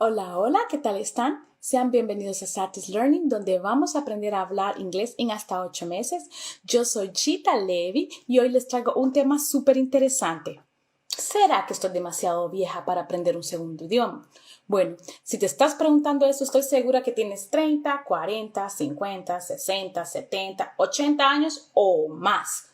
Hola, hola, ¿qué tal están? Sean bienvenidos a Satis Learning, donde vamos a aprender a hablar inglés en hasta 8 meses. Yo soy Chita Levi y hoy les traigo un tema súper interesante. ¿Será que estoy demasiado vieja para aprender un segundo idioma? Bueno, si te estás preguntando eso, estoy segura que tienes 30, 40, 50, 60, 70, 80 años o más.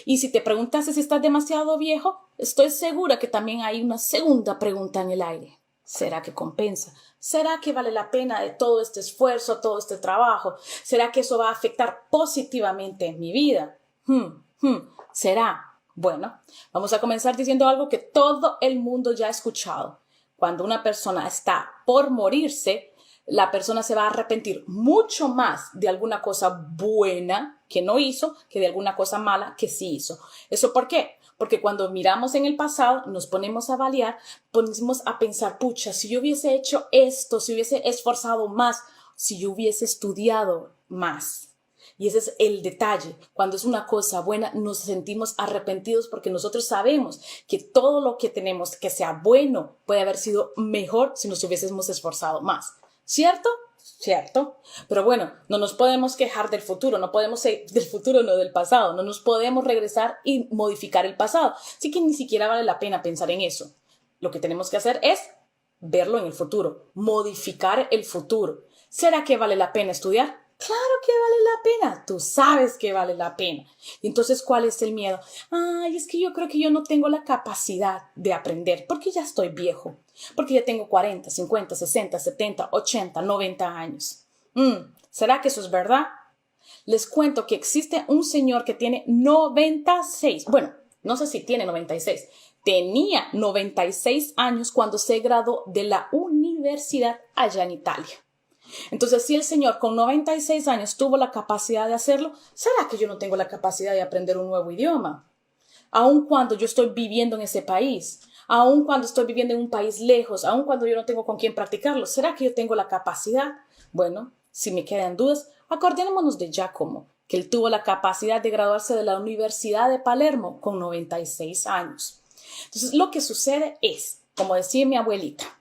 Y si te preguntaste si estás demasiado viejo, estoy segura que también hay una segunda pregunta en el aire. ¿Será que compensa? ¿Será que vale la pena de todo este esfuerzo, todo este trabajo? ¿Será que eso va a afectar positivamente en mi vida? ¿Será? Bueno, vamos a comenzar diciendo algo que todo el mundo ya ha escuchado. Cuando una persona está por morirse, la persona se va a arrepentir mucho más de alguna cosa buena que no hizo que de alguna cosa mala que sí hizo. ¿Eso por qué? Porque cuando miramos en el pasado, nos ponemos a avaliar, ponemos a pensar, pucha, si yo hubiese hecho esto, si hubiese esforzado más, si yo hubiese estudiado más. Y ese es el detalle. Cuando es una cosa buena, nos sentimos arrepentidos porque nosotros sabemos que todo lo que tenemos que sea bueno puede haber sido mejor si nos hubiésemos esforzado más. ¿Cierto? Cierto. Pero bueno, no nos podemos quejar del futuro, no podemos del futuro, no del pasado, no nos podemos regresar y modificar el pasado. Así que ni siquiera vale la pena pensar en eso. Lo que tenemos que hacer es verlo en el futuro, modificar el futuro. ¿Será que vale la pena estudiar? Claro que vale la pena, tú sabes que vale la pena. Y entonces, ¿cuál es el miedo? Ay, es que yo creo que yo no tengo la capacidad de aprender porque ya estoy viejo, porque ya tengo 40, 50, 60, 70, 80, 90 años. ¿Será que eso es verdad? Les cuento que existe un señor que tiene 96, bueno, no sé si tiene 96, tenía 96 años cuando se graduó de la universidad allá en Italia. Entonces, si el señor con 96 años tuvo la capacidad de hacerlo, ¿será que yo no tengo la capacidad de aprender un nuevo idioma? Aun cuando yo estoy viviendo en ese país, aun cuando estoy viviendo en un país lejos, aun cuando yo no tengo con quién practicarlo, ¿será que yo tengo la capacidad? Bueno, si me quedan dudas, acordémonos de Giacomo, que él tuvo la capacidad de graduarse de la Universidad de Palermo con 96 años. Entonces, lo que sucede es, como decía mi abuelita,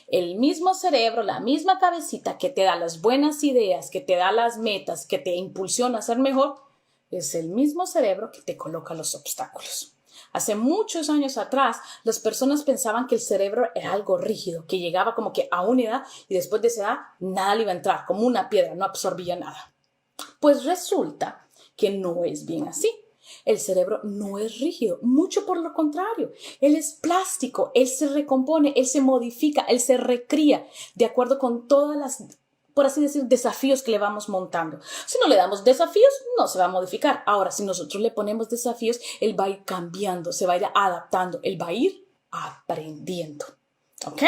el mismo cerebro, la misma cabecita que te da las buenas ideas, que te da las metas, que te impulsiona a ser mejor, es el mismo cerebro que te coloca los obstáculos. Hace muchos años atrás, las personas pensaban que el cerebro era algo rígido, que llegaba como que a una edad y después de esa edad nada le iba a entrar, como una piedra, no absorbía nada. Pues resulta que no es bien así. El cerebro no es rígido, mucho por lo contrario. Él es plástico, él se recompone, él se modifica, él se recría de acuerdo con todas las, por así decir, desafíos que le vamos montando. Si no le damos desafíos, no se va a modificar. Ahora, si nosotros le ponemos desafíos, él va a ir cambiando, se va a ir adaptando, él va a ir aprendiendo. ¿Ok?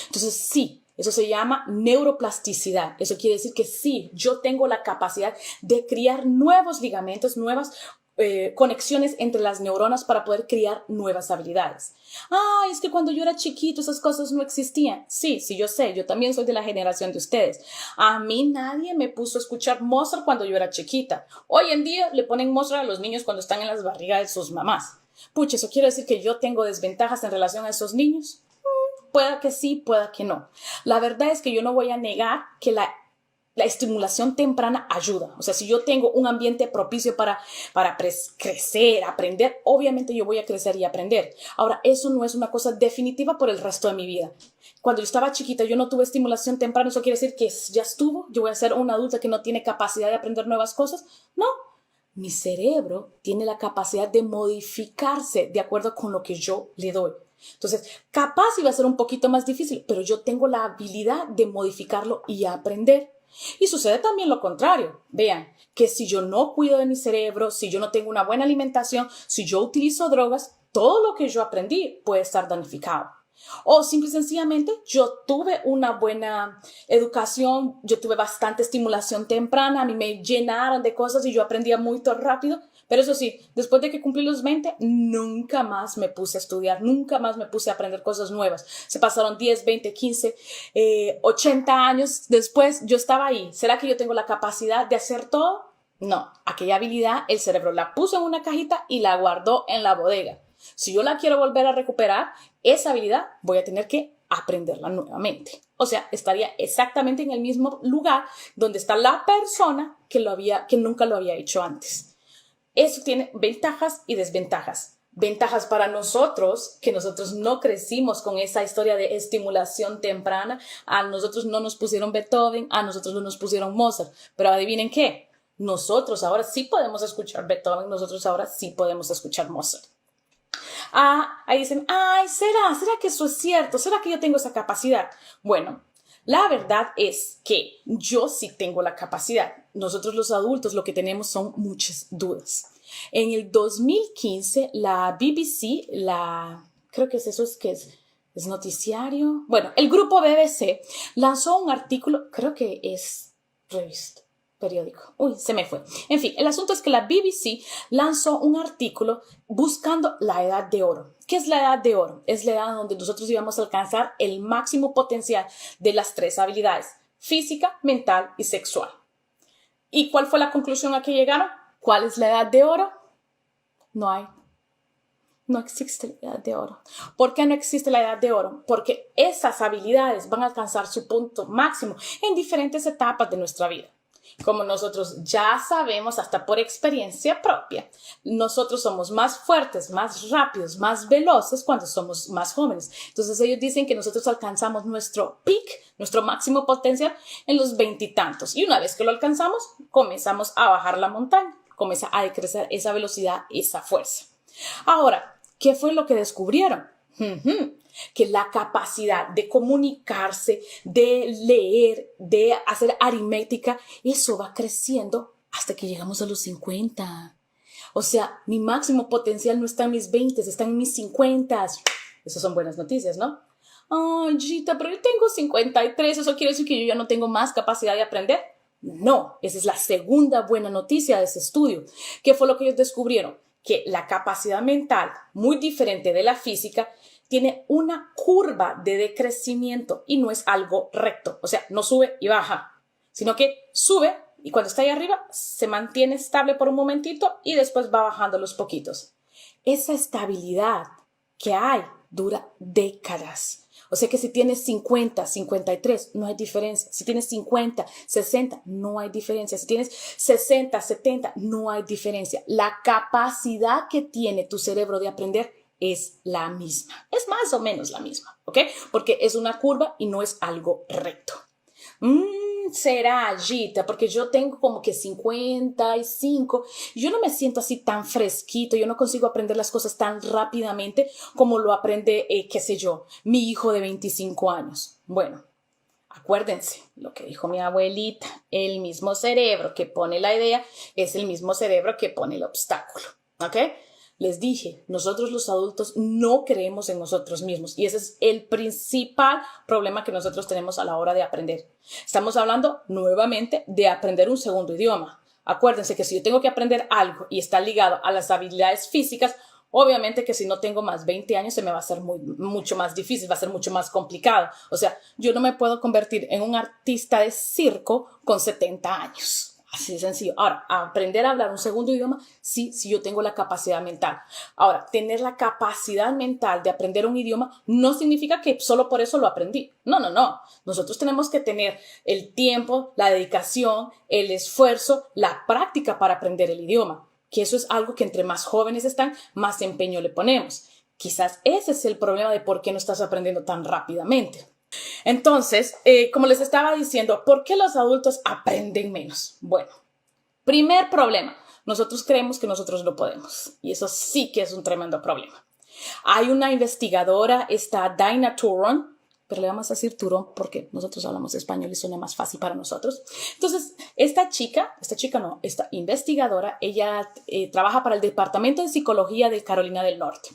Entonces, sí, eso se llama neuroplasticidad. Eso quiere decir que sí, yo tengo la capacidad de crear nuevos ligamentos, nuevas conexiones entre las neuronas para poder crear nuevas habilidades. Ay, es que cuando yo era chiquito esas cosas no existían. Sí, sí, yo sé, yo también soy de la generación de ustedes. A mí nadie me puso a escuchar Mozart cuando yo era chiquita. Hoy en día le ponen Mozart a los niños cuando están en las barrigas de sus mamás. Pucha, ¿eso quiere decir que yo tengo desventajas en relación a esos niños? Pueda que sí, pueda que no. La verdad es que yo no voy a negar que la estimulación temprana ayuda. O sea, si yo tengo un ambiente propicio para crecer, aprender, obviamente yo voy a crecer y aprender. Ahora, eso no es una cosa definitiva por el resto de mi vida. Cuando yo estaba chiquita, yo no tuve estimulación temprana. ¿Eso quiere decir que ya estuvo? ¿Yo voy a ser una adulta que no tiene capacidad de aprender nuevas cosas? No. Mi cerebro tiene la capacidad de modificarse de acuerdo con lo que yo le doy. Entonces, capaz iba a ser un poquito más difícil, pero yo tengo la habilidad de modificarlo y aprender. Y sucede también lo contrario. Vean, que si yo no cuido de mi cerebro, si yo no tengo una buena alimentación, si yo utilizo drogas, todo lo que yo aprendí puede estar danificado. O simple y sencillamente yo tuve una buena educación, yo tuve bastante estimulación temprana, a mí me llenaron de cosas y yo aprendía muy rápido. Pero eso sí, después de que cumplí los 20, nunca más me puse a estudiar, nunca más me puse a aprender cosas nuevas. Se pasaron 10, 20, 15, 80 años después, yo estaba ahí. ¿Será que yo tengo la capacidad de hacer todo? No, aquella habilidad el cerebro la puso en una cajita y la guardó en la bodega. Si yo la quiero volver a recuperar, esa habilidad voy a tener que aprenderla nuevamente. O sea, estaría exactamente en el mismo lugar donde está la persona que nunca lo había hecho antes. Eso tiene ventajas y desventajas. Ventajas para nosotros, que nosotros no crecimos con esa historia de estimulación temprana. A nosotros no nos pusieron Beethoven, a nosotros no nos pusieron Mozart. Pero adivinen qué, nosotros ahora sí podemos escuchar Beethoven, nosotros ahora sí podemos escuchar Mozart. Ahí dicen, ¿será que eso es cierto? ¿Será que yo tengo esa capacidad? Bueno, la verdad es que yo sí tengo la capacidad. Nosotros los adultos lo que tenemos son muchas dudas. En el 2015, la BBC, creo que es eso, que es noticiario. Bueno, el grupo BBC lanzó un artículo, creo que es revista, periódico. Uy, se me fue. En fin, el asunto es que la BBC lanzó un artículo buscando la edad de oro. ¿Qué es la edad de oro? Es la edad donde nosotros íbamos a alcanzar el máximo potencial de las 3 habilidades: física, mental y sexual. ¿Y cuál fue la conclusión a que llegaron? ¿Cuál es la edad de oro? No existe la edad de oro. ¿Por qué no existe la edad de oro? Porque esas habilidades van a alcanzar su punto máximo en diferentes etapas de nuestra vida. Como nosotros ya sabemos, hasta por experiencia propia, nosotros somos más fuertes, más rápidos, más veloces cuando somos más jóvenes. Entonces ellos dicen que nosotros alcanzamos nuestro peak, nuestro máximo potencial en los 20 y tantos. Y una vez que lo alcanzamos, comenzamos a bajar la montaña, comienza a decrecer esa velocidad, esa fuerza. Ahora, ¿qué fue lo que descubrieron? Que la capacidad de comunicarse, de leer, de hacer aritmética, eso va creciendo hasta que llegamos a los 50. O sea, mi máximo potencial no está en mis 20, está en mis 50. Esas son buenas noticias, ¿no? Ay, Gita, pero yo tengo 53, ¿eso quiere decir que yo ya no tengo más capacidad de aprender? No, esa es la segunda buena noticia de ese estudio. ¿Qué fue lo que ellos descubrieron? Que la capacidad mental, muy diferente de la física, tiene una curva de decrecimiento y no es algo recto. O sea, no sube y baja, sino que sube y cuando está ahí arriba se mantiene estable por un momentito y después va bajando los poquitos. Esa estabilidad que hay dura décadas. O sea que si tienes 50, 53, no hay diferencia. Si tienes 50, 60, no hay diferencia. Si tienes 60, 70, no hay diferencia. La capacidad que tiene tu cerebro de aprender es la misma. Es más o menos la misma, ¿ok? Porque es una curva y no es algo recto. Será, Gita, porque yo tengo como que 55, yo no me siento así tan fresquito, yo no consigo aprender las cosas tan rápidamente como lo aprende, qué sé yo, mi hijo de 25 años. Bueno, acuérdense lo que dijo mi abuelita, el mismo cerebro que pone la idea es el mismo cerebro que pone el obstáculo, ¿ok? Les dije, nosotros los adultos no creemos en nosotros mismos y ese es el principal problema que nosotros tenemos a la hora de aprender. Estamos hablando nuevamente de aprender un segundo idioma. Acuérdense que si yo tengo que aprender algo y está ligado a las habilidades físicas, obviamente que si no tengo más 20 años se me va a hacer mucho más difícil, va a ser mucho más complicado. O sea, yo no me puedo convertir en un artista de circo con 70 años. Así de sencillo. Ahora, aprender a hablar un segundo idioma, sí yo tengo la capacidad mental. Ahora, tener la capacidad mental de aprender un idioma no significa que solo por eso lo aprendí. No. Nosotros tenemos que tener el tiempo, la dedicación, el esfuerzo, la práctica para aprender el idioma. Que eso es algo que entre más jóvenes están, más empeño le ponemos. Quizás ese es el problema de por qué no estás aprendiendo tan rápidamente. Entonces, como les estaba diciendo, ¿por qué los adultos aprenden menos? Bueno, primer problema, nosotros creemos que nosotros no podemos y eso sí que es un tremendo problema. Hay una investigadora, esta Dina Turon, pero le vamos a decir Turón porque nosotros hablamos español y suena más fácil para nosotros. Entonces, esta investigadora, ella trabaja para el Departamento de Psicología de Carolina del Norte.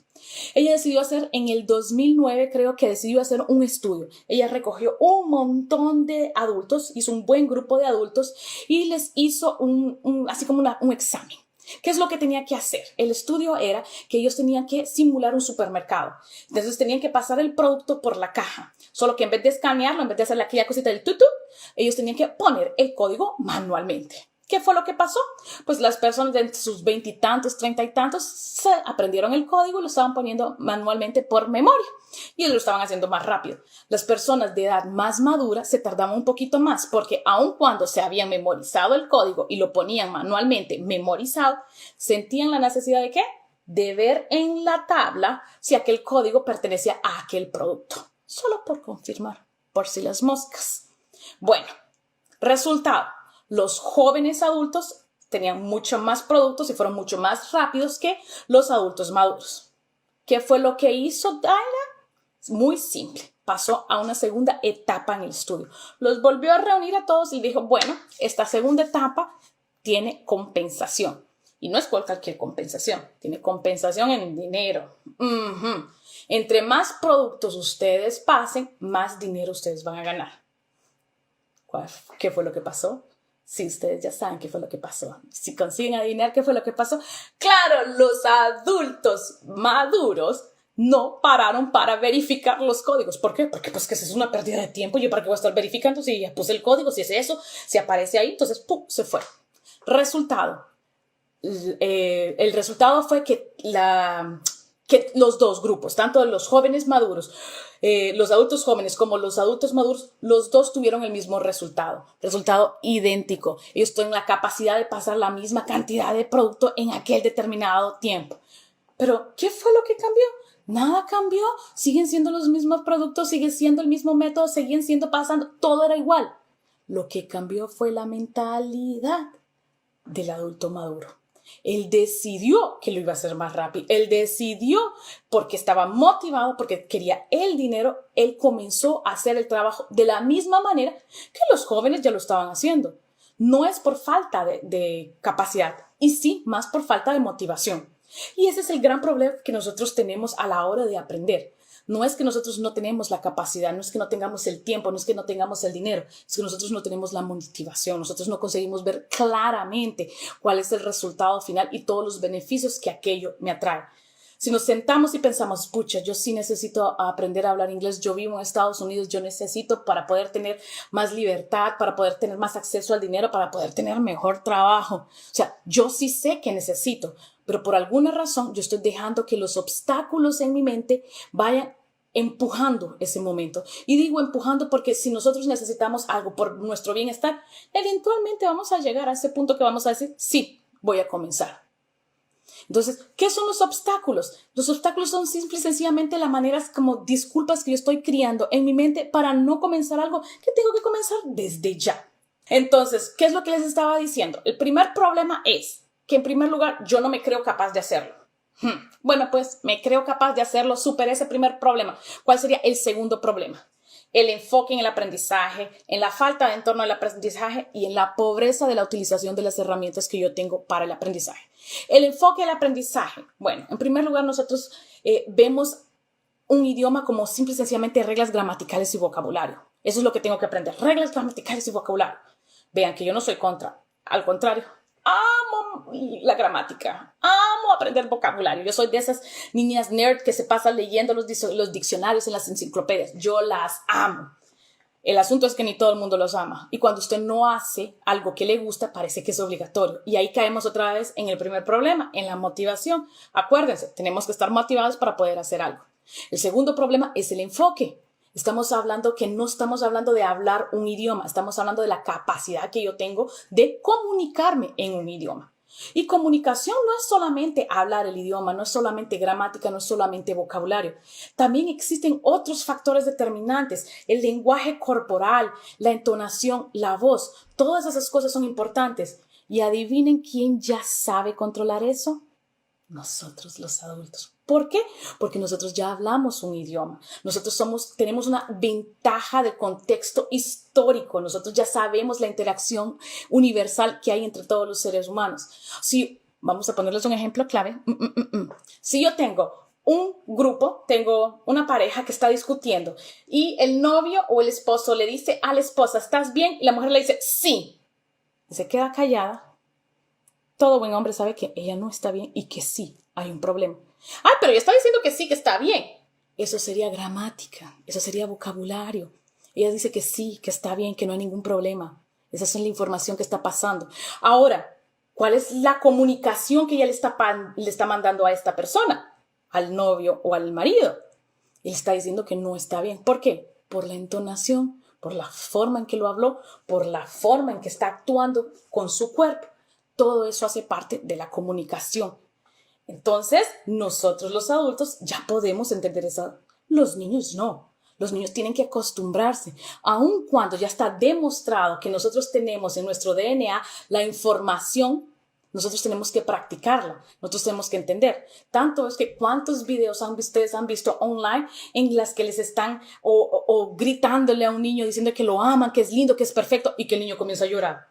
Ella decidió hacer, en el 2009 creo que decidió hacer un estudio. Ella recogió un montón de adultos, hizo un buen grupo de adultos y les hizo así como un examen. ¿Qué es lo que tenía que hacer? El estudio era que ellos tenían que simular un supermercado. Entonces tenían que pasar el producto por la caja. Solo que en vez de escanearlo, en vez de hacerle aquella cosita del tutú, ellos tenían que poner el código manualmente. ¿Qué fue lo que pasó? Pues las personas de sus 20 y tantos, 30 y tantos, se aprendieron el código y lo estaban poniendo manualmente por memoria y lo estaban haciendo más rápido. Las personas de edad más madura se tardaban un poquito más porque aun cuando se habían memorizado el código y lo ponían manualmente memorizado, sentían la necesidad de ¿qué? De ver en la tabla si aquel código pertenecía a aquel producto. Solo por confirmar, por si las moscas. Bueno, resultado. Los jóvenes adultos tenían mucho más productos y fueron mucho más rápidos que los adultos maduros. ¿Qué fue lo que hizo Dyna? Muy simple. Pasó a una segunda etapa en el estudio. Los volvió a reunir a todos y dijo, bueno, esta segunda etapa tiene compensación. Y no es cualquier compensación. Tiene compensación en dinero. Entre más productos ustedes pasen, más dinero ustedes van a ganar. ¿Qué fue lo que pasó? Sí, ustedes ya saben qué fue lo que pasó. Si consiguen adivinar qué fue lo que pasó, claro, los adultos maduros no pararon para verificar los códigos. ¿Por qué? Porque pues que eso es una pérdida de tiempo. ¿Yo para qué voy a estar verificando si ya puse el código? Si es eso, si aparece ahí, entonces ¡pum! Se fue. Resultado. El resultado fue que los dos grupos, tanto los jóvenes maduros, los adultos jóvenes como los adultos maduros, los dos tuvieron el mismo resultado idéntico. Ellos tienen la capacidad de pasar la misma cantidad de producto en aquel determinado tiempo. Pero, ¿qué fue lo que cambió? Nada cambió, siguen siendo los mismos productos, sigue siendo el mismo método, siguen siendo pasando, todo era igual. Lo que cambió fue la mentalidad del adulto maduro. Él decidió que lo iba a hacer más rápido. Él decidió porque estaba motivado, porque quería el dinero. Él comenzó a hacer el trabajo de la misma manera que los jóvenes ya lo estaban haciendo. No es por falta de capacidad y sí más por falta de motivación. Y ese es el gran problema que nosotros tenemos a la hora de aprender. No es que nosotros no tenemos la capacidad, no es que no tengamos el tiempo, no es que no tengamos el dinero, es que nosotros no tenemos la motivación, nosotros no conseguimos ver claramente cuál es el resultado final y todos los beneficios que aquello me atrae. Si nos sentamos y pensamos, pucha, yo sí necesito aprender a hablar inglés, yo vivo en Estados Unidos, yo necesito para poder tener más libertad, para poder tener más acceso al dinero, para poder tener mejor trabajo. O sea, yo sí sé que necesito, pero por alguna razón yo estoy dejando que los obstáculos en mi mente vayan empujando ese momento. Y digo empujando porque si nosotros necesitamos algo por nuestro bienestar, eventualmente vamos a llegar a ese punto que vamos a decir, sí, voy a comenzar. Entonces, ¿qué son los obstáculos? Los obstáculos son simple y sencillamente las maneras como disculpas que yo estoy criando en mi mente para no comenzar algo que tengo que comenzar desde ya. Entonces, ¿qué es lo que les estaba diciendo? El primer problema es que en primer lugar yo no me creo capaz de hacerlo. Bueno, pues me creo capaz de hacerlo, superé ese primer problema. ¿Cuál sería el segundo problema? El enfoque en el aprendizaje, en la falta de entorno del aprendizaje y en la pobreza de la utilización de las herramientas que yo tengo para el aprendizaje. El enfoque en el aprendizaje. Bueno, en primer lugar nosotros vemos un idioma como simple y sencillamente reglas gramaticales y vocabulario. Eso es lo que tengo que aprender, reglas gramaticales y vocabulario. Vean que yo no soy contra, al contrario. Amo la gramática, amo aprender vocabulario. Yo soy de esas niñas nerd que se pasan leyendo los diccionarios en las enciclopedias. Yo las amo. El asunto es que ni todo el mundo los ama. Y cuando usted no hace algo que le gusta, parece que es obligatorio. Y ahí caemos otra vez en el primer problema, en la motivación. Acuérdense, tenemos que estar motivados para poder hacer algo. El segundo problema es el enfoque. Estamos hablando que no estamos hablando de hablar un idioma, estamos hablando de la capacidad que yo tengo de comunicarme en un idioma. Y comunicación no es solamente hablar el idioma, no es solamente gramática, no es solamente vocabulario. También existen otros factores determinantes, el lenguaje corporal, la entonación, la voz, todas esas cosas son importantes. Y adivinen quién ya sabe controlar eso. Nosotros los adultos. ¿Por qué? Porque nosotros ya hablamos un idioma. Nosotros tenemos una ventaja de contexto histórico. Nosotros ya sabemos la interacción universal que hay entre todos los seres humanos. Si, vamos a ponerles un ejemplo clave. Si yo tengo un grupo, tengo una pareja que está discutiendo y el novio o el esposo le dice a la esposa, ¿estás bien? Y la mujer le dice, sí. Y se queda callada. Todo buen hombre sabe que ella no está bien y que sí hay un problema. Ay, pero yo estaba diciendo que sí, que está bien. Eso sería gramática, eso sería vocabulario. Ella dice que sí, que está bien, que no hay ningún problema. Esa es la información que está pasando. Ahora, ¿cuál es la comunicación que ella le está mandando a esta persona? Al novio o al marido. Él está diciendo que no está bien. ¿Por qué? Por la entonación, por la forma en que lo habló, por la forma en que está actuando con su cuerpo. Todo eso hace parte de la comunicación. Entonces, nosotros los adultos ya podemos entender eso. Los niños no. Los niños tienen que acostumbrarse, aun cuando ya está demostrado que nosotros tenemos en nuestro DNA la información. Nosotros tenemos que practicarla, nosotros tenemos que entender. Tanto es que cuántos videos ustedes han visto online en las que les están o gritándole a un niño diciendo que lo aman, que es lindo, que es perfecto y que el niño comienza a llorar.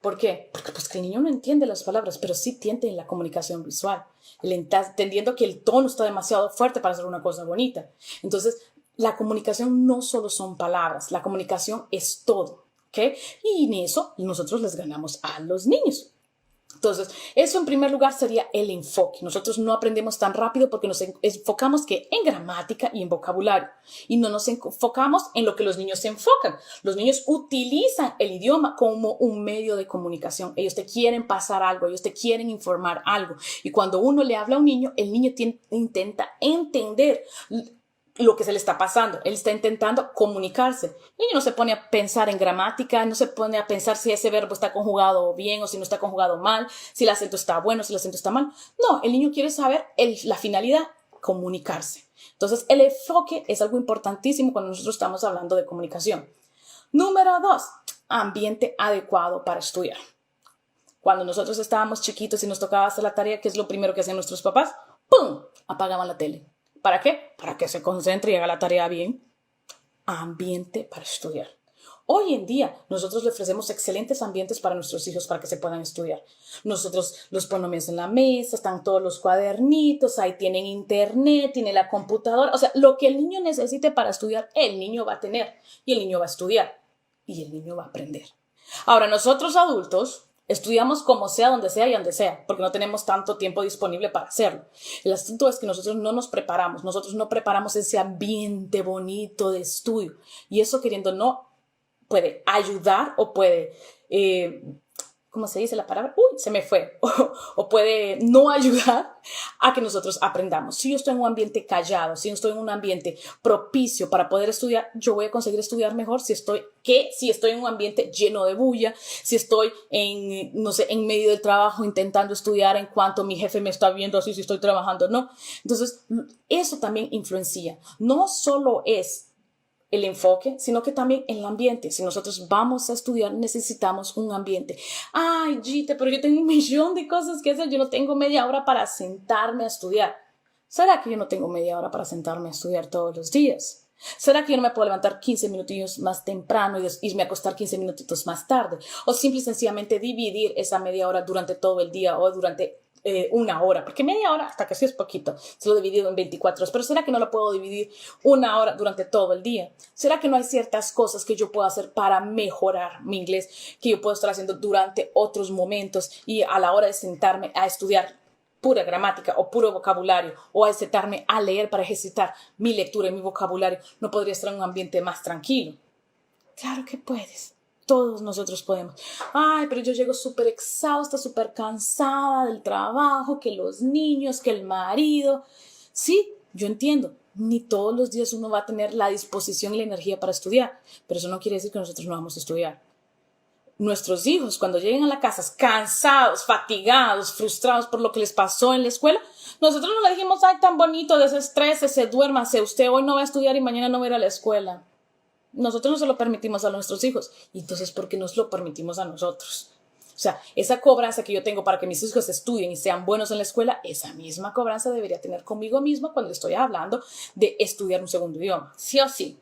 ¿Por qué? Porque pues que el niño no entiende las palabras, pero sí entiende la comunicación visual. Él está entendiendo que el tono está demasiado fuerte para hacer una cosa bonita. Entonces, la comunicación no solo son palabras, la comunicación es todo, ¿ok? Y en eso nosotros les ganamos a los niños. Entonces, eso en primer lugar sería el enfoque. Nosotros no aprendemos tan rápido porque nos enfocamos que en gramática y en vocabulario. Y no nos enfocamos en lo que los niños se enfocan. Los niños utilizan el idioma como un medio de comunicación. Ellos te quieren pasar algo, ellos te quieren informar algo. Y cuando uno le habla a un niño, el niño intenta entender lo que se le está pasando. Él está intentando comunicarse. El niño no se pone a pensar en gramática, no se pone a pensar si ese verbo está conjugado bien o si no está conjugado mal, si el acento está bueno o si el acento está mal. No, el niño quiere saber la finalidad, comunicarse. Entonces, el enfoque es algo importantísimo cuando nosotros estamos hablando de comunicación. Número 2, ambiente adecuado para estudiar. Cuando nosotros estábamos chiquitos y nos tocaba hacer la tarea, ¿qué es lo primero que hacían nuestros papás? ¡Pum! Apagaban la tele. ¿Para qué? Para que se concentre y haga la tarea bien. Ambiente para estudiar. Hoy en día nosotros le ofrecemos excelentes ambientes para nuestros hijos para que se puedan estudiar. Nosotros los ponemos en la mesa, están todos los cuadernitos, ahí tienen internet, tiene la computadora. O sea, lo que el niño necesite para estudiar, el niño va a tener y el niño va a estudiar y el niño va a aprender. Ahora, nosotros adultos estudiamos como sea, donde sea y donde sea, porque no tenemos tanto tiempo disponible para hacerlo. El asunto es que nosotros no nos preparamos, nosotros no preparamos ese ambiente bonito de estudio. Y eso, queriendo no, puede ayudar o puede, ¿cómo se dice la palabra? Se me fue. O puede no ayudar a que nosotros aprendamos. Si yo estoy en un ambiente callado, si yo estoy en un ambiente propicio para poder estudiar, yo voy a conseguir estudiar mejor si estoy en un ambiente lleno de bulla, si estoy en medio del trabajo intentando estudiar en cuanto mi jefe me está viendo así si estoy trabajando, no. Entonces, eso también influencia. No solo es el enfoque, sino que también el ambiente. Si nosotros vamos a estudiar, necesitamos un ambiente. Ay, Gita, pero yo tengo un millón de cosas que hacer. Yo no tengo media hora para sentarme a estudiar. ¿Será que yo no tengo media hora para sentarme a estudiar todos los días? ¿Será que yo no me puedo levantar 15 minutillos más temprano y irme a acostar 15 minutitos más tarde? O simple y sencillamente dividir esa media hora durante todo el día o durante una hora, porque media hora hasta que sí es poquito, se lo he dividido en 24 horas, pero ¿será que no lo puedo dividir una hora durante todo el día? ¿Será que no hay ciertas cosas que yo puedo hacer para mejorar mi inglés, que yo puedo estar haciendo durante otros momentos y a la hora de sentarme a estudiar pura gramática o puro vocabulario o a sentarme a leer para ejercitar mi lectura y mi vocabulario, no podría estar en un ambiente más tranquilo? Claro que puedes. Todos nosotros podemos. Ay, pero yo llego súper exhausta, súper cansada del trabajo, que los niños, que el marido. Sí, yo entiendo. Ni todos los días uno va a tener la disposición y la energía para estudiar. Pero eso no quiere decir que nosotros no vamos a estudiar. Nuestros hijos, cuando lleguen a la casa cansados, fatigados, frustrados por lo que les pasó en la escuela, nosotros no le dijimos, ay, tan bonito, desestrésese, duérmase. Usted hoy no va a estudiar y mañana no va a ir a la escuela. Nosotros no se lo permitimos a nuestros hijos. Y entonces, ¿por qué nos lo permitimos a nosotros? O sea, esa cobranza que yo tengo para que mis hijos estudien y sean buenos en la escuela, esa misma cobranza debería tener conmigo misma cuando estoy hablando de estudiar un segundo idioma. Sí o sí.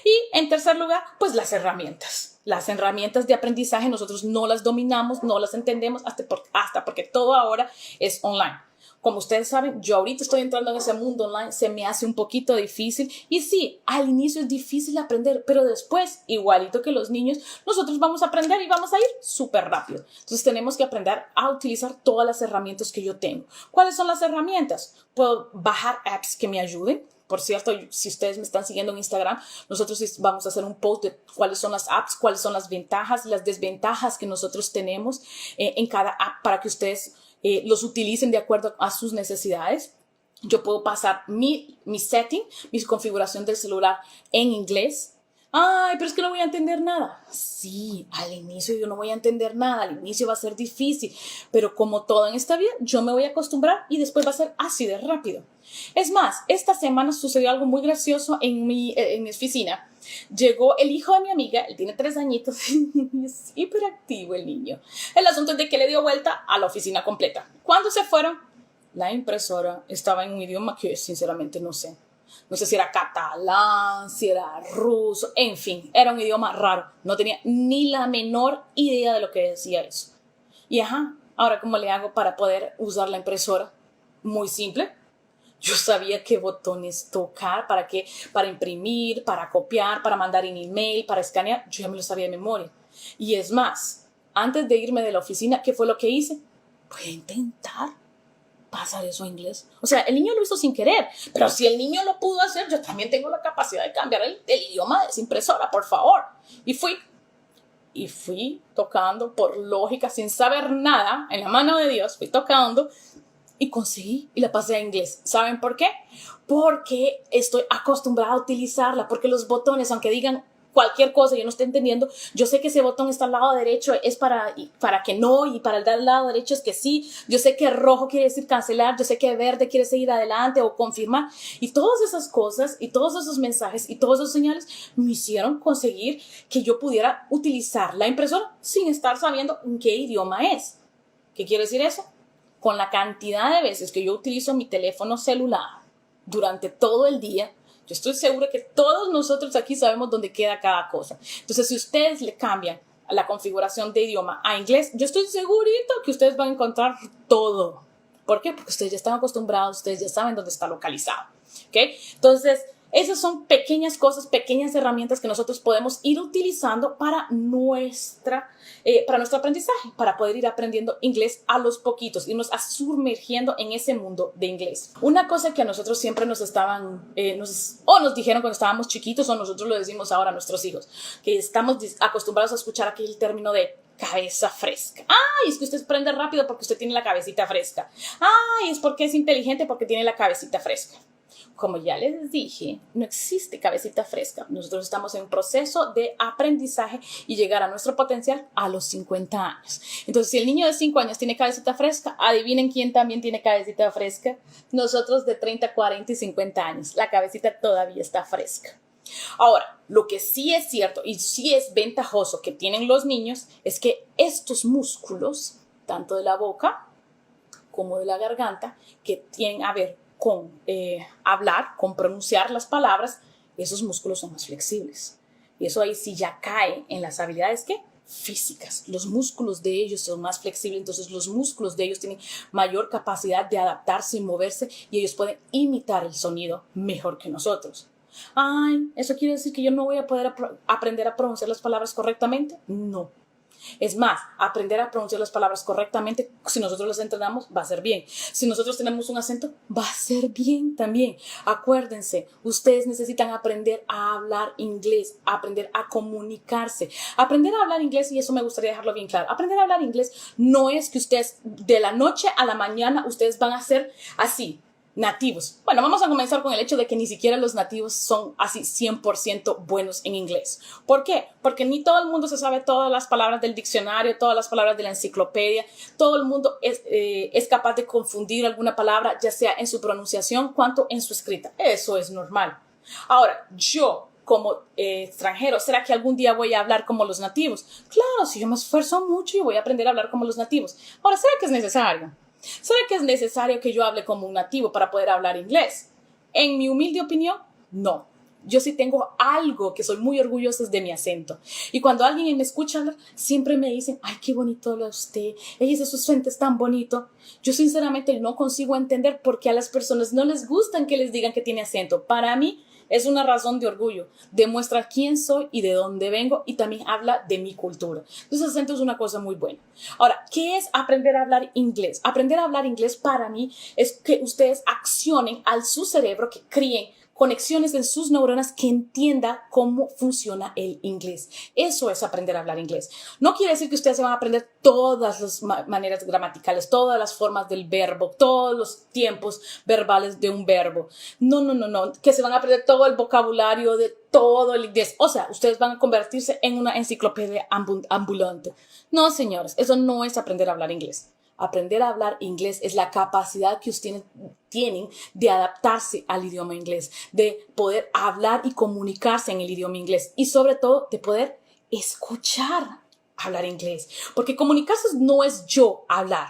Y en tercer lugar, pues las herramientas. Las herramientas de aprendizaje nosotros no las dominamos, no las entendemos hasta porque todo ahora es online. Como ustedes saben, yo ahorita estoy entrando en ese mundo online, se me hace un poquito difícil. Y sí, al inicio es difícil aprender, pero después, igualito que los niños, nosotros vamos a aprender y vamos a ir súper rápido. Entonces tenemos que aprender a utilizar todas las herramientas que yo tengo. ¿Cuáles son las herramientas? Puedo bajar apps que me ayuden. Por cierto, si ustedes me están siguiendo en Instagram, nosotros vamos a hacer un post de cuáles son las apps, cuáles son las ventajas y las desventajas que nosotros tenemos en cada app para que ustedes los utilicen de acuerdo a sus necesidades. Yo puedo pasar mi setting, mi configuración del celular en inglés. Ay, pero es que no voy a entender nada. Sí, al inicio yo no voy a entender nada, al inicio va a ser difícil, pero como todo en esta vida, yo me voy a acostumbrar y después va a ser así de rápido. Es más, esta semana sucedió algo muy gracioso en mi oficina. Llegó el hijo de mi amiga, él tiene 3 añitos, es hiperactivo el niño. El asunto es de que le dio vuelta a la oficina completa. Cuando se fueron, la impresora estaba en un idioma que sinceramente no sé. No sé si era catalán, si era ruso, en fin, era un idioma raro. No tenía ni la menor idea de lo que decía eso. Y ahora ¿cómo le hago para poder usar la impresora? Muy simple. Yo sabía qué botones tocar, para imprimir, para copiar, para mandar un email, para escanear. Yo ya me lo sabía de memoria. Y es más, antes de irme de la oficina, ¿qué fue lo que hice? Voy a intentar pasar eso a inglés. O sea, el niño lo hizo sin querer, pero si el niño lo pudo hacer, yo también tengo la capacidad de cambiar el idioma de esa impresora, por favor. Y fui tocando por lógica, sin saber nada, en la mano de Dios, fui tocando y conseguí y la pasé a inglés. ¿Saben por qué? Porque estoy acostumbrada a utilizarla, porque los botones, aunque digan cualquier cosa yo no esté entendiendo, yo sé que ese botón está al lado derecho es para que no, y para el del lado derecho es que sí. Yo sé que rojo quiere decir cancelar, yo sé que verde quiere seguir adelante o confirmar, y todas esas cosas y todos esos mensajes y todos esos señales me hicieron conseguir que yo pudiera utilizar la impresora sin estar sabiendo en qué idioma es. ¿Qué quiere decir eso? Con la cantidad de veces que yo utilizo mi teléfono celular durante todo el día, yo estoy segura que todos nosotros aquí sabemos dónde queda cada cosa. Entonces, si ustedes le cambian la configuración de idioma a inglés, yo estoy segurito que ustedes van a encontrar todo. ¿Por qué? Porque ustedes ya están acostumbrados, ustedes ya saben dónde está localizado. ¿Ok? Entonces, esas son pequeñas cosas, pequeñas herramientas que nosotros podemos ir utilizando para nuestro aprendizaje, para poder ir aprendiendo inglés a los poquitos, irnos sumergiendo en ese mundo de inglés. Una cosa que a nosotros siempre nos dijeron cuando estábamos chiquitos, o nosotros lo decimos ahora a nuestros hijos, que estamos acostumbrados a escuchar aquel término de cabeza fresca. Ay, es que usted aprende rápido porque usted tiene la cabecita fresca. Ay, es porque es inteligente porque tiene la cabecita fresca. Como ya les dije, no existe cabecita fresca. Nosotros estamos en un proceso de aprendizaje y llegar a nuestro potencial a los 50 años. Entonces, si el niño de 5 años tiene cabecita fresca, adivinen quién también tiene cabecita fresca. Nosotros de 30, 40 y 50 años. La cabecita todavía está fresca. Ahora, lo que sí es cierto y sí es ventajoso que tienen los niños es que estos músculos, tanto de la boca como de la garganta, que tienen a ver con hablar, con pronunciar las palabras, esos músculos son más flexibles. Y eso ahí sí ya cae en las habilidades físicas. Los músculos de ellos son más flexibles, entonces los músculos de ellos tienen mayor capacidad de adaptarse y moverse y ellos pueden imitar el sonido mejor que nosotros. Ay, ¿eso quiere decir que yo no voy a poder aprender a pronunciar las palabras correctamente? No. Es más, aprender a pronunciar las palabras correctamente, si nosotros las entrenamos, va a ser bien. Si nosotros tenemos un acento, va a ser bien también. Acuérdense, ustedes necesitan aprender a hablar inglés, aprender a comunicarse. Aprender a hablar inglés, y eso me gustaría dejarlo bien claro, aprender a hablar inglés no es que ustedes de la noche a la mañana ustedes van a ser así, nativos. Bueno, vamos a comenzar con el hecho de que ni siquiera los nativos son así 100% buenos en inglés. ¿Por qué? Porque ni todo el mundo se sabe todas las palabras del diccionario, todas las palabras de la enciclopedia. Todo el mundo es capaz de confundir alguna palabra, ya sea en su pronunciación, cuanto en su escrita. Eso es normal. Ahora, yo como extranjero, ¿será que algún día voy a hablar como los nativos? Claro, si yo me esfuerzo mucho y voy a aprender a hablar como los nativos. Ahora, ¿será que es necesario? ¿Será que es necesario que yo hable como un nativo para poder hablar inglés? En mi humilde opinión, no. Yo sí tengo algo que soy muy orgullosa de mi acento. Y cuando alguien me escucha hablar, siempre me dicen, ay, qué bonito habla usted. Ella su acento es tan bonito. Yo sinceramente no consigo entender por qué a las personas no les gustan que les digan que tiene acento. Para mí, es una razón de orgullo, demuestra quién soy y de dónde vengo, y también habla de mi cultura. Entonces, el acento es una cosa muy buena. Ahora, ¿qué es aprender a hablar inglés? Aprender a hablar inglés para mí es que ustedes accionen a su cerebro, que críen conexiones en sus neuronas que entienda cómo funciona el inglés. Eso es aprender a hablar inglés. No quiere decir que ustedes se van a aprender todas las maneras gramaticales, todas las formas del verbo, todos los tiempos verbales de un verbo. No, que se van a aprender todo el vocabulario de todo el inglés. O sea, ustedes van a convertirse en una enciclopedia ambulante. No, señores, eso no es aprender a hablar inglés. Aprender a hablar inglés es la capacidad que ustedes tienen de adaptarse al idioma inglés, de poder hablar y comunicarse en el idioma inglés y sobre todo de poder escuchar hablar inglés. Porque comunicarse no es yo hablar.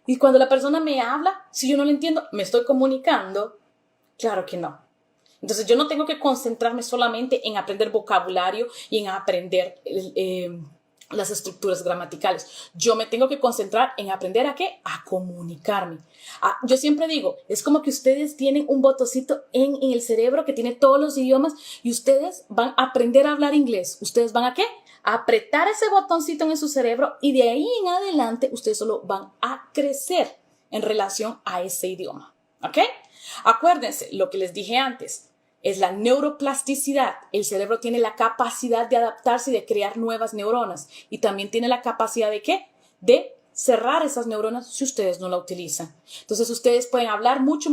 Y cuando la persona me habla, si yo no le entiendo, ¿me estoy comunicando? Claro que no. Entonces yo no tengo que concentrarme solamente en aprender vocabulario y en aprender las estructuras gramaticales. Yo me tengo que concentrar en aprender ¿a qué? A comunicarme. Yo siempre digo, es como que ustedes tienen un botoncito en el cerebro que tiene todos los idiomas y ustedes van a aprender a hablar inglés. ¿Ustedes van a qué? A apretar ese botoncito en su cerebro y de ahí en adelante ustedes solo van a crecer en relación a ese idioma. ¿Ok? Acuérdense lo que les dije antes. Es la neuroplasticidad. El cerebro tiene la capacidad de adaptarse y de crear nuevas neuronas. Y también tiene la capacidad de ¿qué? De cerrar esas neuronas si ustedes no la utilizan. Entonces, ustedes pueden hablar mucho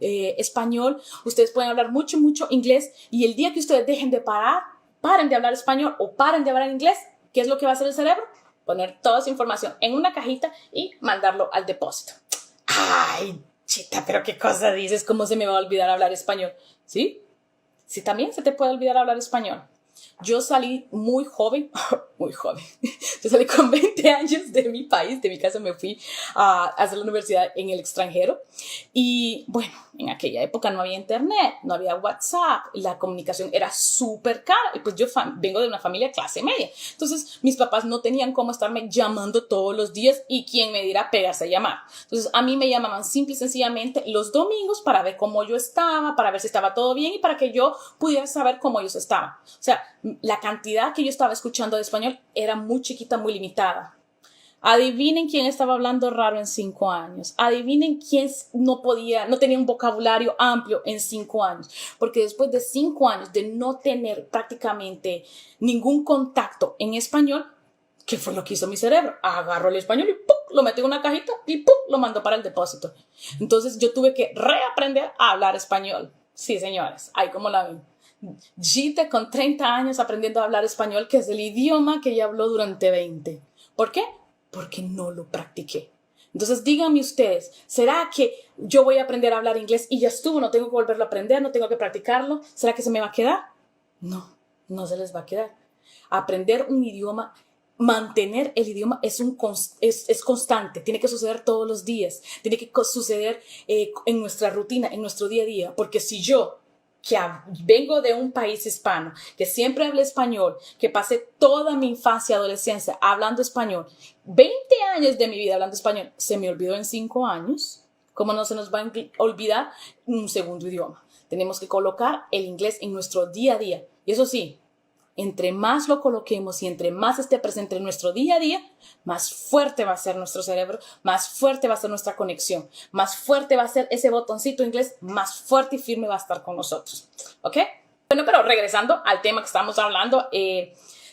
español. Ustedes pueden hablar mucho inglés. Y el día que ustedes dejen de paren de hablar español o paren de hablar inglés, ¿qué es lo que va a hacer el cerebro? Poner toda esa información en una cajita y mandarlo al depósito. ¡Ay, chita, pero qué cosa dices! ¿Cómo se me va a olvidar hablar español? ¿Sí? Sí, también se te puede olvidar hablar español. Yo salí muy joven. Yo salí con 20 años de mi país, de mi casa me fui a hacer la universidad en el extranjero. Y bueno, en aquella época no había internet, no había WhatsApp, la comunicación era súper cara. Y pues yo vengo de una familia clase media. Entonces mis papás no tenían cómo estarme llamando todos los días y quién me dirá pegarse a llamar. Entonces a mí me llamaban simple y sencillamente los domingos para ver cómo yo estaba, para ver si estaba todo bien y para que yo pudiera saber cómo ellos estaban. O sea, la cantidad que yo estaba escuchando de español era muy chiquita, muy limitada. Adivinen quién estaba hablando raro en 5 años. Adivinen quién no tenía un vocabulario amplio en 5 años. Porque después de 5 años de no tener prácticamente ningún contacto en español, ¿qué fue lo que hizo mi cerebro? Agarró el español y ¡pum! Lo metió en una cajita y ¡pum! Lo mandó para el depósito. Entonces yo tuve que reaprender a hablar español. Sí, señores, ahí como la ven. Gita con 30 años aprendiendo a hablar español, que es el idioma que ella habló durante 20. ¿Por qué? Porque no lo practiqué. Entonces díganme ustedes, ¿será que yo voy a aprender a hablar inglés y ya estuvo, no tengo que volverlo a aprender, no tengo que practicarlo? ¿Será que se me va a quedar? No, no se les va a quedar. Aprender un idioma, mantener el idioma es constante, tiene que suceder todos los días, tiene que suceder en nuestra rutina, en nuestro día a día, porque si yo que vengo de un país hispano, que siempre hablé español, que pasé toda mi infancia y adolescencia hablando español, 20 años de mi vida hablando español, se me olvidó en 5 años. ¿Cómo no se nos va a olvidar un segundo idioma? Tenemos que colocar el inglés en nuestro día a día. Y eso sí, entre más lo coloquemos y entre más esté presente en nuestro día a día, más fuerte va a ser nuestro cerebro, más fuerte va a ser nuestra conexión, más fuerte va a ser ese botoncito inglés, más fuerte y firme va a estar con nosotros. ¿Ok? Bueno, pero regresando al tema que estamos hablando,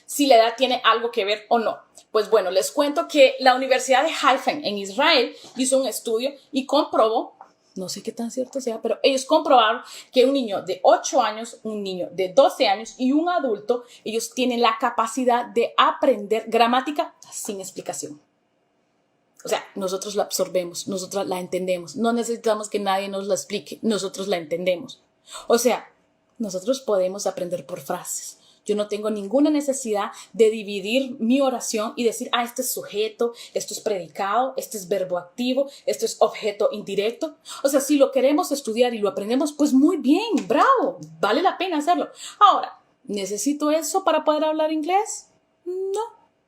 si la edad tiene algo que ver o no. Pues bueno, les cuento que la Universidad de Haifa en Israel hizo un estudio y comprobó, no sé qué tan cierto sea, pero ellos comprobaron que un niño de 8 años, un niño de 12 años y un adulto, ellos tienen la capacidad de aprender gramática sin explicación. O sea, nosotros la absorbemos, nosotros la entendemos. No necesitamos que nadie nos la explique, nosotros la entendemos. O sea, nosotros podemos aprender por frases. Yo no tengo ninguna necesidad de dividir mi oración y decir, este es sujeto, esto es predicado, este es verbo activo, esto es objeto indirecto. O sea, si lo queremos estudiar y lo aprendemos, pues muy bien, bravo, vale la pena hacerlo. Ahora, ¿necesito eso para poder hablar inglés?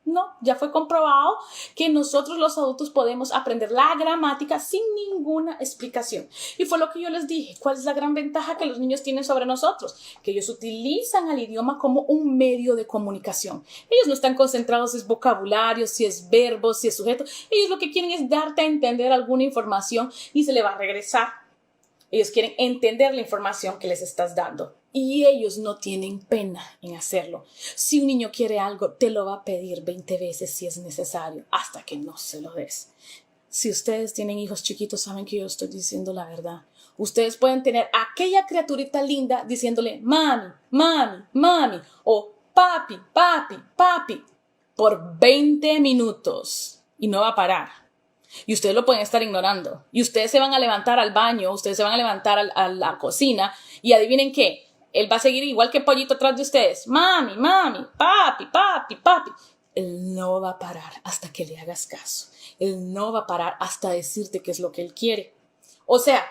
No, ya fue comprobado que nosotros los adultos podemos aprender la gramática sin ninguna explicación. Y fue lo que yo les dije. ¿Cuál es la gran ventaja que los niños tienen sobre nosotros? Que ellos utilizan el idioma como un medio de comunicación. Ellos no están concentrados en vocabulario, si es verbo, si es sujeto. Ellos lo que quieren es darte a entender alguna información y se le va a regresar. Ellos quieren entender la información que les estás dando. Y ellos no tienen pena en hacerlo. Si un niño quiere algo, te lo va a pedir 20 veces si es necesario, hasta que no se lo des. Si ustedes tienen hijos chiquitos, saben que yo estoy diciendo la verdad. Ustedes pueden tener aquella criaturita linda diciéndole mami, mami, mami, o papi, papi, papi, por 20 minutos y no va a parar. Y ustedes lo pueden estar ignorando. Y ustedes se van a levantar al baño, ustedes se van a levantar a la cocina y adivinen qué. Él va a seguir igual que pollito atrás de ustedes. Mami, mami, papi, papi, papi. Él no va a parar hasta que le hagas caso. Él no va a parar hasta decirte qué es lo que él quiere. O sea,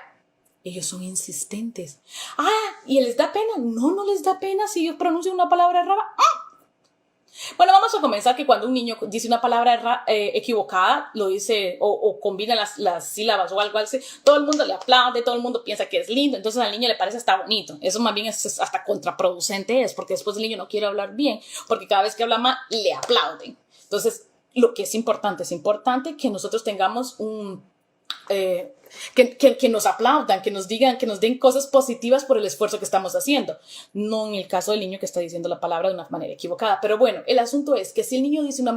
ellos son insistentes. ¿Y les da pena? No, no les da pena si yo pronuncio una palabra rara. Bueno, vamos a comenzar que cuando un niño dice una palabra equivocada, lo dice o combina las sílabas o algo así, todo el mundo le aplaude, todo el mundo piensa que es lindo, entonces al niño le parece hasta bonito. Eso más bien es hasta contraproducente, porque después el niño no quiere hablar bien, porque cada vez que habla mal, le aplauden. Entonces, lo que es importante que nosotros tengamos que nos aplaudan, que nos digan, que nos den cosas positivas por el esfuerzo que estamos haciendo. No en el caso del niño que está diciendo la palabra de una manera equivocada. Pero bueno, el asunto es que si el niño dice una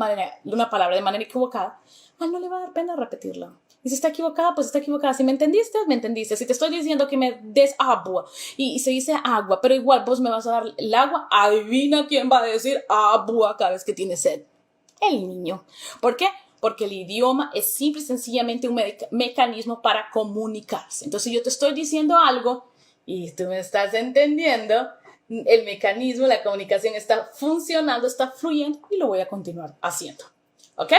palabra de manera equivocada, a él no le va a dar pena repetirla. Y si está equivocada, pues está equivocada. Si me entendiste, me entendiste. Si te estoy diciendo que me des agua y se dice agua, pero igual vos me vas a dar el agua, adivina quién va a decir agua cada vez que tiene sed. El niño. ¿Por qué? Porque el idioma es simple y sencillamente un mecanismo para comunicarse. Entonces, yo te estoy diciendo algo y tú me estás entendiendo, el mecanismo, la comunicación está funcionando, está fluyendo y lo voy a continuar haciendo. ¿Ok?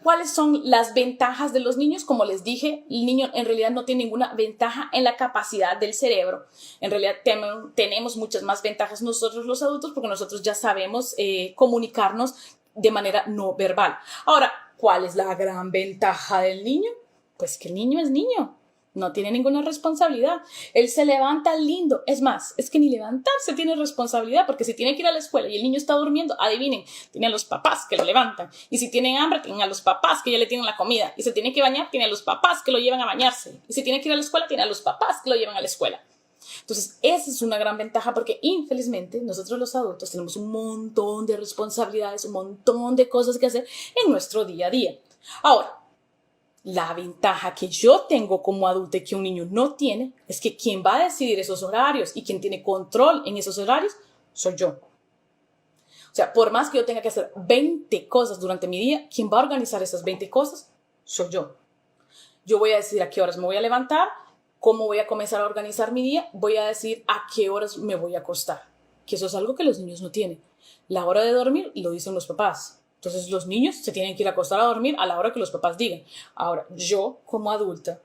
¿Cuáles son las ventajas de los niños? Como les dije, el niño en realidad no tiene ninguna ventaja en la capacidad del cerebro. En realidad tenemos muchas más ventajas nosotros los adultos porque nosotros ya sabemos comunicarnos de manera no verbal. Ahora, ¿cuál es la gran ventaja del niño? Pues que el niño es niño. No tiene ninguna responsabilidad. Él se levanta lindo. Es más, es que ni levantarse tiene responsabilidad, porque si tiene que ir a la escuela y el niño está durmiendo, adivinen, tiene a los papás que lo levantan. Y si tienen hambre, tienen a los papás que ya le tienen la comida. Y si tiene que bañar, tiene a los papás que lo llevan a bañarse. Y si tiene que ir a la escuela, tiene a los papás que lo llevan a la escuela. Entonces, esa es una gran ventaja porque infelizmente nosotros los adultos tenemos un montón de responsabilidades, un montón de cosas que hacer en nuestro día a día. Ahora, la ventaja que yo tengo como adulto y que un niño no tiene es que quien va a decidir esos horarios y quien tiene control en esos horarios soy yo. O sea, por más que yo tenga que hacer 20 cosas durante mi día, quien va a organizar esas 20 cosas soy yo. Yo voy a decidir a qué horas me voy a levantar, cómo voy a comenzar a organizar mi día, voy a decir a qué horas me voy a acostar. Que eso es algo que los niños no tienen. La hora de dormir lo dicen los papás. Entonces los niños se tienen que ir a acostar a dormir a la hora que los papás digan. Ahora, yo como adulta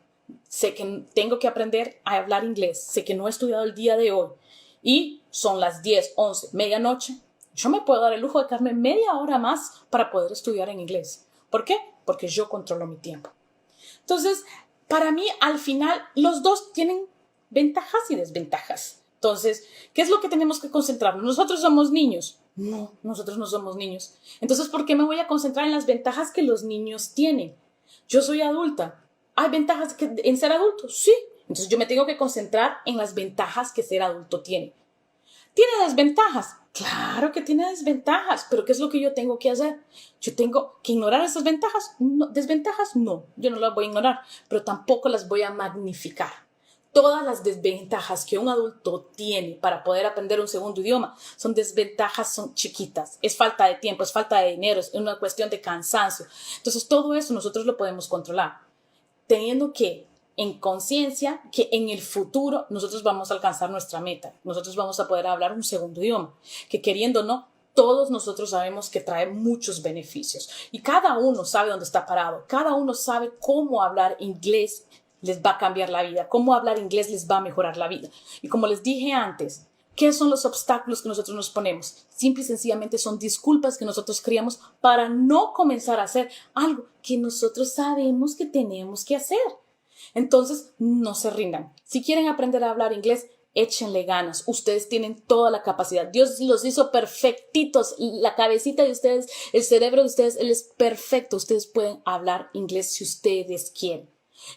sé que tengo que aprender a hablar inglés. Sé que no he estudiado el día de hoy y son las 10, 11, medianoche. Yo me puedo dar el lujo de quedarme media hora más para poder estudiar en inglés. ¿Por qué? Porque yo controlo mi tiempo. Entonces, para mí, al final, los dos tienen ventajas y desventajas. Entonces, ¿qué es lo que tenemos que concentrarnos? ¿Nosotros somos niños? No, nosotros no somos niños. Entonces, ¿por qué me voy a concentrar en las ventajas que los niños tienen? Yo soy adulta. ¿Hay ventajas en ser adulto? Sí. Entonces, yo me tengo que concentrar en las ventajas que ser adulto tiene. ¿Tiene desventajas? Claro que tiene desventajas, pero ¿qué es lo que yo tengo que hacer? ¿Yo tengo que ignorar esas ventajas? No, desventajas no, yo no las voy a ignorar, pero tampoco las voy a magnificar. Todas las desventajas que un adulto tiene para poder aprender un segundo idioma son desventajas, son chiquitas. Es falta de tiempo, es falta de dinero, es una cuestión de cansancio. Entonces todo eso nosotros lo podemos controlar, teniendo que en conciencia que en el futuro nosotros vamos a alcanzar nuestra meta. Nosotros vamos a poder hablar un segundo idioma, que queriendo o no, todos nosotros sabemos que trae muchos beneficios. Y cada uno sabe dónde está parado. Cada uno sabe cómo hablar inglés les va a cambiar la vida. Cómo hablar inglés les va a mejorar la vida. Y como les dije antes, ¿qué son los obstáculos que nosotros nos ponemos? Simple y sencillamente son disculpas que nosotros creamos para no comenzar a hacer algo que nosotros sabemos que tenemos que hacer. Entonces, no se rindan. Si quieren aprender a hablar inglés, échenle ganas. Ustedes tienen toda la capacidad. Dios los hizo perfectitos. La cabecita de ustedes, el cerebro de ustedes, él es perfecto. Ustedes pueden hablar inglés si ustedes quieren.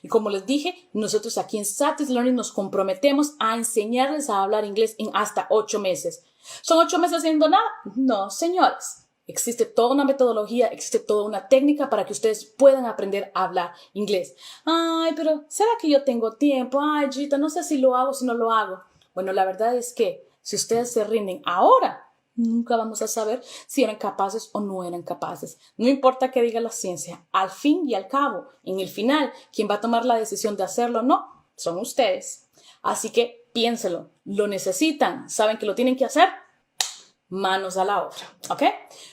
Y como les dije, nosotros aquí en Satis Learning nos comprometemos a enseñarles a hablar inglés en hasta 8 meses. ¿Son 8 meses haciendo nada? No, señores. Existe toda una metodología, existe toda una técnica para que ustedes puedan aprender a hablar inglés. Ay, pero ¿será que yo tengo tiempo? Ay, Gita, no sé si lo hago, si no lo hago. Bueno, la verdad es que si ustedes se rinden ahora, nunca vamos a saber si eran capaces o no eran capaces. No importa qué diga la ciencia, al fin y al cabo, en el final, quien va a tomar la decisión de hacerlo o no, son ustedes. Así que piénselo, lo necesitan, saben que lo tienen que hacer, manos a la obra, ¿ok?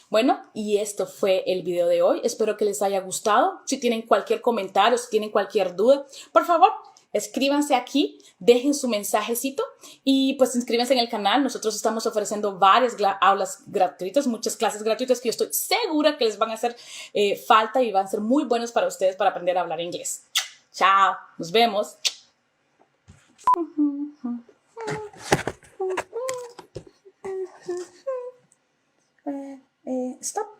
Bueno, y esto fue el video de hoy. Espero que les haya gustado. Si tienen cualquier comentario, si tienen cualquier duda, por favor, escríbanse aquí, dejen su mensajecito y pues inscríbanse en el canal. Nosotros estamos ofreciendo varias aulas gratuitas, muchas clases gratuitas que yo estoy segura que les van a hacer falta y van a ser muy buenos para ustedes para aprender a hablar inglés. Chao, nos vemos. Stop.